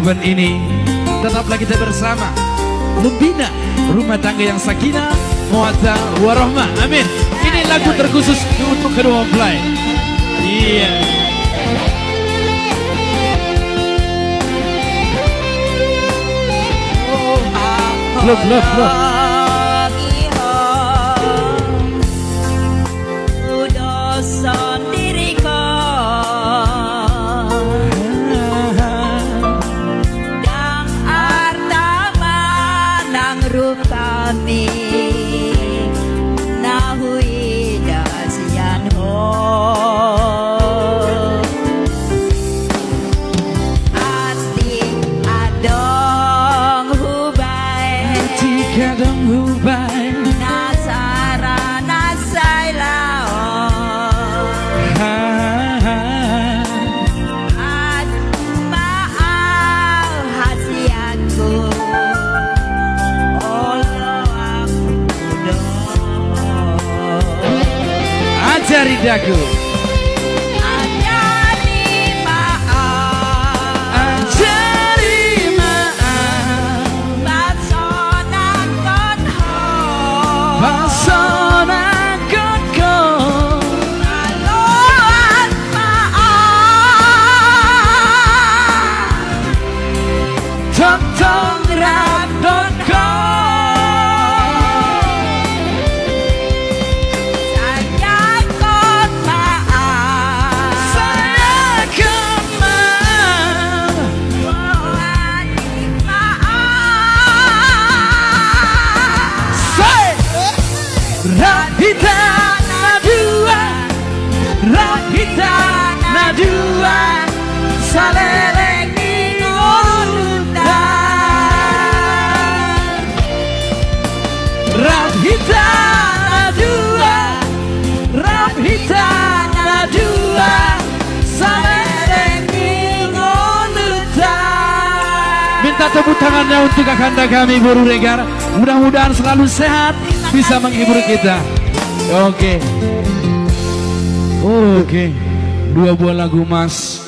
Bulan ini tetaplah kita bersama membina rumah tangga yang sakinah, mawaddah, warahmah. Amin. Ini lagu terkhusus untuk kedua mempelai. Iya. Love. Kami nahui dasian ho ati adong hubai nasara nasai lao at maal hasianku ajari daku, ajari maaf, basona kotko, aloan maaf, tong rap.com. Rahita nadua saleleng ngoluta Rahita nadua saleleng ngoluta. Minta tepuk tangannya untuk kakanda kami Boru Regar. Mudah-mudahan selalu sehat, bisa menghibur kita. Oke, dua buah lagu mas.